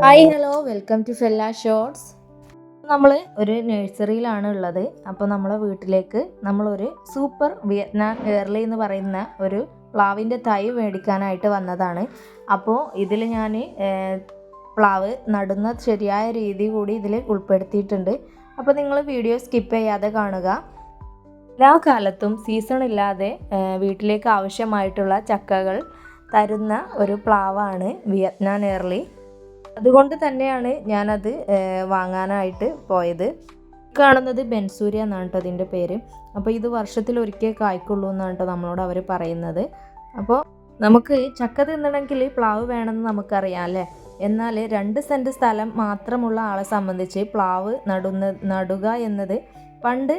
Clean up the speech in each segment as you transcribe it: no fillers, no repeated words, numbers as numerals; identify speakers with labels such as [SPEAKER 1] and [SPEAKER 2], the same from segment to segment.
[SPEAKER 1] Hi hello welcome to fella shorts. നമ്മൾ ഒരു നഴ്സറിയിലാണ് ഉള്ളത്. അപ്പോൾ നമ്മളെ വീട്ടിലേക്ക് നമ്മളൊരു സൂപ്പർ വിയറ്റ്നാം ഏർലി എന്ന് പറയുന്ന ഒരു പ്ലാവിൻ്റെ തൈ മേടിക്കാനായിട്ട് വന്നതാണ്. അപ്പോൾ ഇതിൽ ഞാൻ പ്ലാവ് നടുന്ന ശരിയായ രീതി കൂടി ഇതിൽ ഉൾപ്പെടുത്തിയിട്ടുണ്ട്. അപ്പോൾ നിങ്ങൾ വീഡിയോ സ്കിപ്പ് ചെയ്യാതെ കാണുക. എല്ലാ കാലത്തും സീസൺ ഇല്ലാതെ വീട്ടിലേക്ക് ആവശ്യമായിട്ടുള്ള ചക്കകൾ തരുന്ന ഒരു പ്ലാവാണ് വിയറ്റ്നാം ഏർലി. അതുകൊണ്ട് തന്നെയാണ് ഞാനത് വാങ്ങാനായിട്ട് പോയത്. കാണുന്നത് ബെൻസൂര്യ എന്നാണ് കേട്ടോ അതിൻ്റെ പേര്. അപ്പോൾ ഇത് വർഷത്തിലൊരിക്കൽ കായ്ക്കുള്ളൂ എന്നാണ് കേട്ടോ നമ്മളോട് അവർ പറയുന്നത്. അപ്പോൾ നമുക്ക് ചക്ക തിന്നണമെങ്കിൽ പ്ലാവ് വേണമെന്ന് നമുക്കറിയാം അല്ലേ. എന്നാൽ 2 സെൻറ്റ് സ്ഥലം മാത്രമുള്ള ആളെ സംബന്ധിച്ച് പ്ലാവ് നടുക എന്നത് പണ്ട്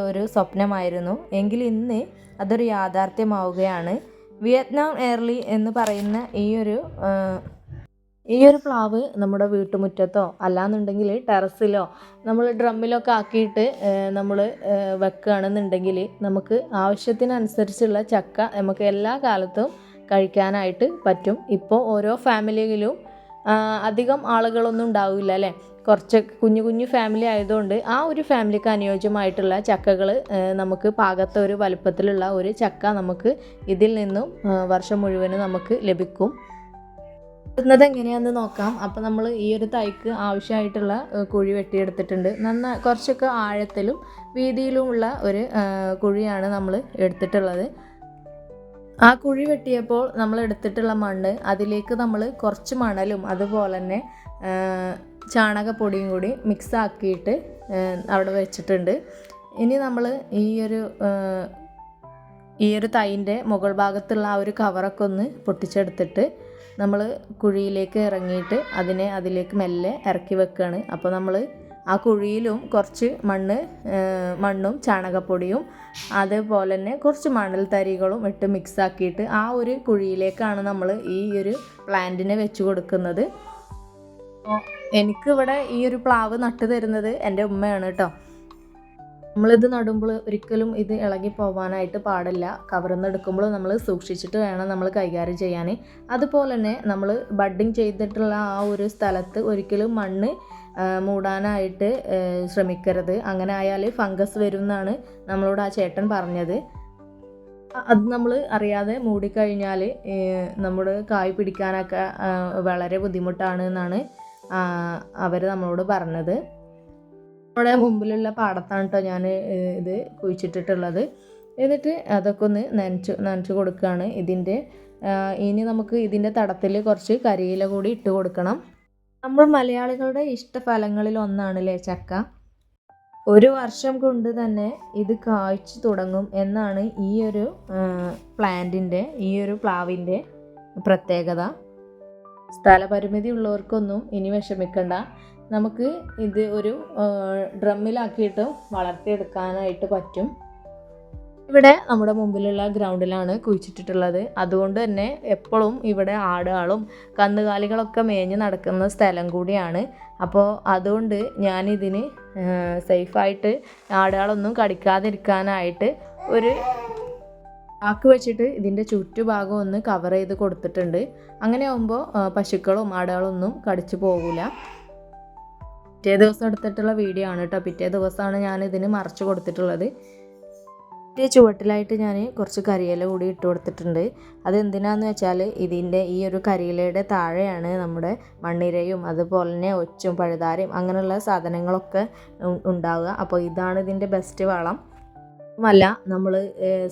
[SPEAKER 1] ഒരു സ്വപ്നമായിരുന്നു. എങ്കിൽ ഇന്ന് അതൊരു യാഥാർത്ഥ്യമാവുകയാണ്. വിയറ്റ്നാം ഏർലി എന്ന് പറയുന്ന ഈ ഒരു പ്ലാവ് നമ്മുടെ വീട്ടുമുറ്റത്തോ അല്ലാന്നുണ്ടെങ്കിൽ ടെറസിലോ നമ്മൾ ഡ്രമ്മിലൊക്കെ ആക്കിയിട്ട് നമ്മൾ വെക്കുകയാണെന്നുണ്ടെങ്കിൽ നമുക്ക് ആവശ്യത്തിനനുസരിച്ചുള്ള ചക്ക നമുക്ക് എല്ലാ കാലത്തും കഴിക്കാനായിട്ട് പറ്റും. ഇപ്പോൾ ഓരോ ഫാമിലിയിലും അധികം ആളുകളൊന്നും ഉണ്ടാവില്ല അല്ലേ. കുറച്ച് കുഞ്ഞു ഫാമിലി ആയതുകൊണ്ട് ആ ഒരു ഫാമിലിക്ക് അനുയോജ്യമായിട്ടുള്ള ചക്കകൾ നമുക്ക് പാകത്ത ഒരു വലുപ്പത്തിലുള്ള ഒരു ചക്ക നമുക്ക് ഇതിൽ നിന്നും വർഷം മുഴുവനും നമുക്ക് ലഭിക്കും. ത് എങ്ങനെയാണെന്ന് നോക്കാം. അപ്പോൾ നമ്മൾ ഈ ഒരു തൈക്ക് ആവശ്യമായിട്ടുള്ള കുഴി വെട്ടിയെടുത്തിട്ടുണ്ട്. കുറച്ചൊക്കെ ആഴത്തിലും വീതിയിലുമുള്ള ഒരു കുഴിയാണ് നമ്മൾ എടുത്തിട്ടുള്ളത്. ആ കുഴി വെട്ടിയപ്പോൾ നമ്മൾ എടുത്തിട്ടുള്ള മണ്ണ് അതിലേക്ക് നമ്മൾ കുറച്ച് മണലും അതുപോലെ തന്നെ ചാണകപ്പൊടിയും കൂടി മിക്സ് ആക്കിയിട്ട് അവിടെ വെച്ചിട്ടുണ്ട്. ഇനി നമ്മൾ ഈ ഒരു തൈൻ്റെ മുകൾ ഭാഗത്തുള്ള ആ ഒരു കവറൊക്കെ ഒന്ന് പൊട്ടിച്ചെടുത്തിട്ട് നമ്മൾ കുഴിയിലേക്ക് ഇറങ്ങിയിട്ട് അതിലേക്ക് മെല്ലെ ഇറക്കി വെക്കുകയാണ്. അപ്പോൾ നമ്മൾ ആ കുഴിയിലും കുറച്ച് മണ്ണും ചാണകപ്പൊടിയും അതേപോലെ തന്നെ കുറച്ച് മണൽ തരികളും ഇട്ട് മിക്സ് ആക്കിയിട്ട് ആ ഒരു കുഴിയിലേക്കാണ് നമ്മൾ ഈ ഒരു പ്ലാന്റിനെ വെച്ച് കൊടുക്കുന്നത്. എനിക്കിവിടെ ഈ ഒരു പ്ലാവ് നട്ടു തരുന്നത് എൻ്റെ ഉമ്മയാണ് കേട്ടോ. നമ്മളിത് നടുമ്പോൾ ഒരിക്കലും ഇത് ഇളകി പോകാനായിട്ട് പാടില്ല. കവറിൽ നിന്ന് എടുക്കുമ്പോൾ നമ്മൾ സൂക്ഷിച്ചിട്ട് വേണം നമ്മൾ കൈകാര്യം ചെയ്യാൻ. അതുപോലെ തന്നെ നമ്മൾ ബഡ്ഡിങ് ചെയ്തിട്ടുള്ള ആ ഒരു സ്ഥലത്ത് ഒരിക്കലും മണ്ണ് മൂടാനായിട്ട് ശ്രമിക്കരുത്. അങ്ങനെ ആയാൽ ഫംഗസ് വരും എന്നാണ് നമ്മളോട് ആ ചേട്ടൻ പറഞ്ഞത്. അത് നമ്മൾ അറിയാതെ മൂടിക്കഴിഞ്ഞാൽ നമ്മുടെ കായ് പിടിക്കാനൊക്കെ വളരെ ബുദ്ധിമുട്ടാണ് എന്നാണ് അവർ നമ്മളോട് പറഞ്ഞത്. നമ്മുടെ മുമ്പിലുള്ള പാടത്താണ് കേട്ടോ ഞാൻ ഇത് കുഴിച്ചിട്ടിട്ടുള്ളത്. എന്നിട്ട് അതൊക്കെ ഒന്ന് നനച്ച് കൊടുക്കുകയാണ്. ഇനി നമുക്ക് ഇതിൻ്റെ തടത്തിൽ കുറച്ച് കരിയില കൂടി ഇട്ട് കൊടുക്കണം. നമ്മൾ മലയാളികളുടെ ഇഷ്ടഫലങ്ങളിൽ ഒന്നാണല്ലേ ചക്ക. ഒരു വർഷം കൊണ്ട് തന്നെ ഇത് കായ്ച്ചു തുടങ്ങും എന്നാണ് ഈ ഒരു ഈ ഒരു പ്ലാവിൻ്റെ പ്രത്യേകത. സ്ഥലപരിമിതി ഉള്ളവർക്കൊന്നും ഇനി വിഷമിക്കണ്ട. നമുക്ക് ഇത് ഒരു ഡ്രമ്മിലാക്കിയിട്ട് വളർത്തിയെടുക്കാനായിട്ട് പറ്റും. ഇവിടെ നമ്മുടെ മുമ്പിലുള്ള ഗ്രൗണ്ടിലാണ് കുഴിച്ചിട്ടിട്ടുള്ളത്. അതുകൊണ്ട് തന്നെ എപ്പോഴും ഇവിടെ ആടുകളും കന്നുകാലികളൊക്കെ മേഞ്ഞ് നടക്കുന്ന സ്ഥലം കൂടിയാണ്. അപ്പോൾ അതുകൊണ്ട് ഞാനിതിന് സേഫായിട്ട് ആടുകളൊന്നും കടിക്കാതിരിക്കാനായിട്ട് ഒരു ചാക്ക് വെച്ചിട്ട് ഇതിൻ്റെ ചുറ്റുഭാഗം ഒന്ന് കവർ ചെയ്ത് കൊടുത്തിട്ടുണ്ട്. അങ്ങനെ ആകുമ്പോൾ പശുക്കളും ആടുകളൊന്നും കടിച്ചു പോകില്ല. പിറ്റേ ദിവസം എടുത്തിട്ടുള്ള വീഡിയോ ആണ് കേട്ടോ. പിറ്റേ ദിവസമാണ് ഞാൻ ഇതിന് മറച്ചു കൊടുത്തിട്ടുള്ളത്. ചുവട്ടിലായിട്ട് ഞാൻ കുറച്ച് കരിയില കൂടി ഇട്ട് കൊടുത്തിട്ടുണ്ട്. അതെന്തിനാന്ന് വെച്ചാൽ ഇതിൻ്റെ ഈ ഒരു കരിയിലയുടെ താഴെയാണ് നമ്മുടെ മണ്ണിരയും അതുപോലെ തന്നെ ഒച്ചും പഴുതാരയും അങ്ങനെയുള്ള സാധനങ്ങളൊക്കെ ഉണ്ടാവുക. അപ്പോൾ ഇതാണ് ഇതിൻ്റെ ബെസ്റ്റ് വളം. അല്ല, നമ്മൾ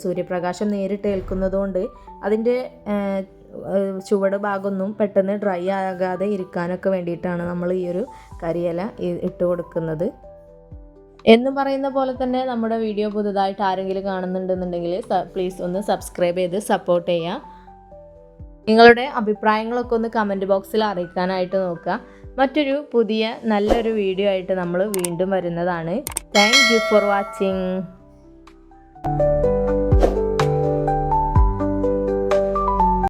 [SPEAKER 1] സൂര്യപ്രകാശം നേരിട്ട് ഏൽക്കുന്നതുകൊണ്ട് അതിൻ്റെ ചുവട് ഭാഗമൊന്നും പെട്ടെന്ന് ഡ്രൈ ആകാതെ ഇരിക്കാനൊക്കെ വേണ്ടിയിട്ടാണ് നമ്മൾ ഈ ഒരു കരിയില ഇട്ട് കൊടുക്കുന്നത്. എന്ന് പറയുന്ന പോലെ തന്നെ നമ്മുടെ വീഡിയോ പുതുതായിട്ട് ആരെങ്കിലും കാണുന്നുണ്ടെന്നുണ്ടെങ്കിൽ പ്ലീസ് ഒന്ന് സബ്സ്ക്രൈബ് ചെയ്ത് സപ്പോർട്ട് ചെയ്യുക. നിങ്ങളുടെ അഭിപ്രായങ്ങളൊക്കെ ഒന്ന് കമൻറ്റ് ബോക്സിൽ അറിയിക്കാനായിട്ട് നോക്കുക. മറ്റൊരു നല്ലൊരു വീഡിയോ ആയിട്ട് നമ്മൾ വീണ്ടും വരുന്നതാണ്. Thank you for watching.